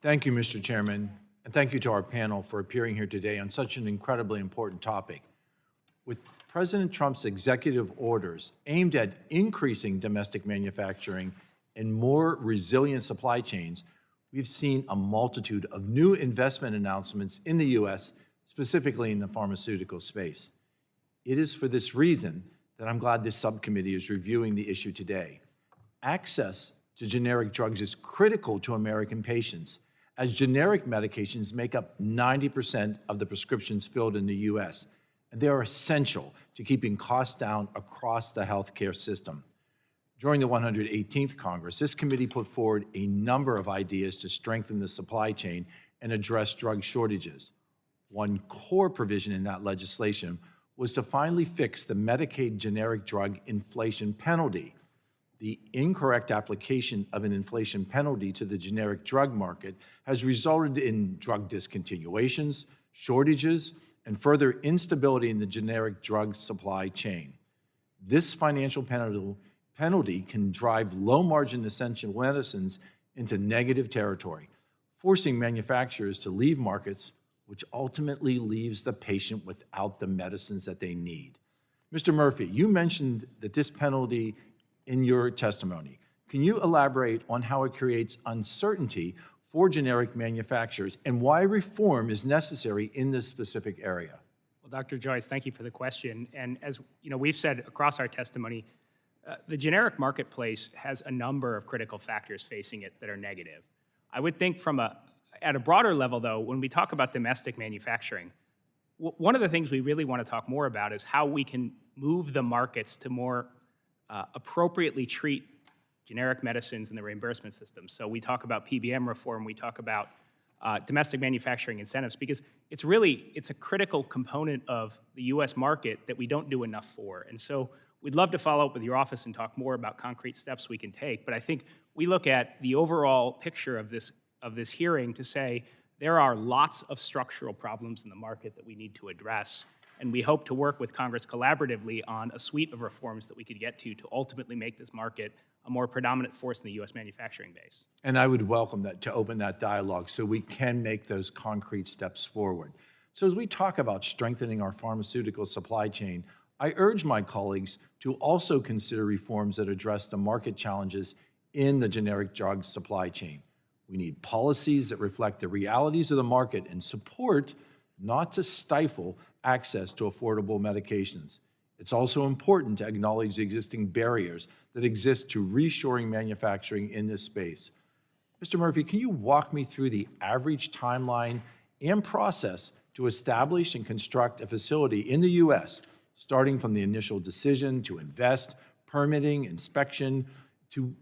Thank you, Mr. Chairman, and thank you to our panel for appearing here today on such an incredibly important topic. With President Trump's executive orders aimed at increasing domestic manufacturing and more resilient supply chains, we've seen a multitude of new investment announcements in the U.S., specifically in the pharmaceutical space. It is for this reason that I'm glad this subcommittee is reviewing the issue today. Access to generic drugs is critical to American patients, as generic medications make up 90% of the prescriptions filled in the U.S., and they are essential to keeping costs down across the healthcare system. During the 118th Congress, this committee put forward a number of ideas to strengthen the supply chain and address drug shortages. One core provision in that legislation was to finally fix the Medicaid generic drug inflation penalty. The incorrect application of an inflation penalty to the generic drug market has resulted in drug discontinuations, shortages, and further instability in the generic drug supply chain. This financial penalty can drive low-margin essential medicines into negative territory, forcing manufacturers to leave markets, which ultimately leaves the patient without the medicines that they need. Mr. Murphy, you mentioned that this penalty in your testimony. Can you elaborate on how it creates uncertainty for generic manufacturers and why reform is necessary in this specific area? Well, Dr. Joyce, thank you for the question. And as we've said across our testimony, the generic marketplace has a number of critical factors facing it that are negative. I would think at a broader level, though, when we talk about domestic manufacturing, one of the things we really want to talk more about is how we can move the markets to more appropriately treat generic medicines in the reimbursement system. So we talk about PBM reform, we talk about domestic manufacturing incentives, because it's a critical component of the US market that we don't do enough for. And so we'd love to follow up with your office and talk more about concrete steps we can take. But I think we look at the overall picture of this hearing to say there are lots of structural problems in the market that we need to address. And we hope to work with Congress collaboratively on a suite of reforms that we could get to ultimately make this market a more predominant force in the U.S. manufacturing base. And I would welcome that, to open that dialogue so we can make those concrete steps forward. So as we talk about strengthening our pharmaceutical supply chain, I urge my colleagues to also consider reforms that address the market challenges in the generic drug supply chain. We need policies that reflect the realities of the market and support, not to stifle, access to affordable medications. It's also important to acknowledge the existing barriers that exist to reshoring manufacturing in this space. Mr. Murphy, can you walk me through the average timeline and process to establish and construct a facility in the U.S., starting from the initial decision to invest, permitting, inspection, to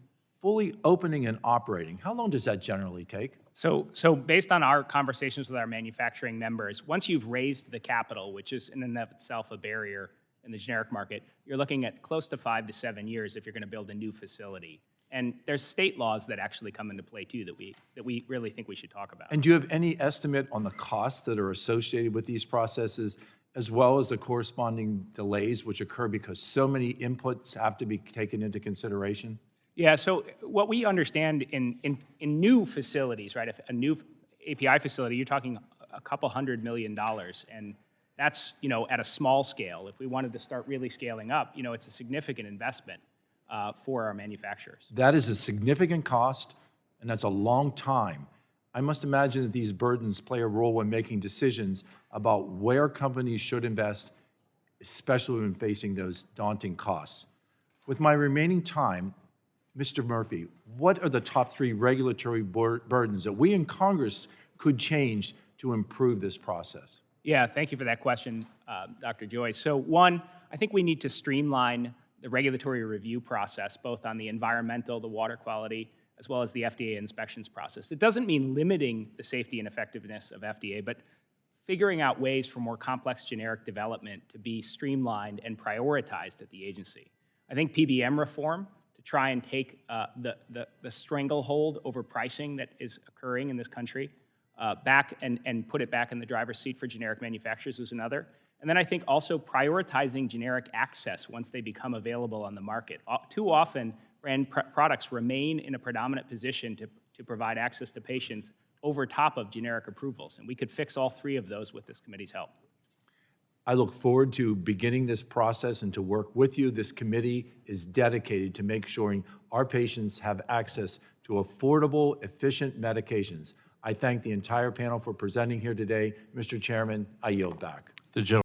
fully opening and operating? How long does that generally take? So based on our conversations with our manufacturing members, once you've raised the capital, which is in and of itself a barrier in the generic market, you're looking at close to 5 to 7 years if you're going to build a new facility. And there's state laws that actually come into play too that we really think we should talk about. And do you have any estimate on the costs that are associated with these processes, as well as the corresponding delays which occur because so many inputs have to be taken into consideration? Yeah, so what we understand in new facilities, right, if a new API facility, you're talking a couple $100 million, and that's, at a small scale. If we wanted to start really scaling up, it's a significant investment for our manufacturers. That is a significant cost, and that's a long time. I must imagine that these burdens play a role when making decisions about where companies should invest, especially when facing those daunting costs. With my remaining time, Mr. Murphy, what are the top 3 regulatory burdens that we in Congress could change to improve this process? Yeah, thank you for that question, Dr. Joyce. So one, I think we need to streamline the regulatory review process, both on the environmental, the water quality, as well as the FDA inspections process. It doesn't mean limiting the safety and effectiveness of FDA, but figuring out ways for more complex generic development to be streamlined and prioritized at the agency. I think PBM reform, to try and take the stranglehold over pricing that is occurring in this country back and put it back in the driver's seat for generic manufacturers is another. And then I think also prioritizing generic access once they become available on the market. Too often, brand products remain in a predominant position to provide access to patients over top of generic approvals. And we could fix all three of those with this committee's help. I look forward to beginning this process and to work with you. This committee is dedicated to make sure our patients have access to affordable, efficient medications. I thank the entire panel for presenting here today. Mr. Chairman, I yield back. The gentleman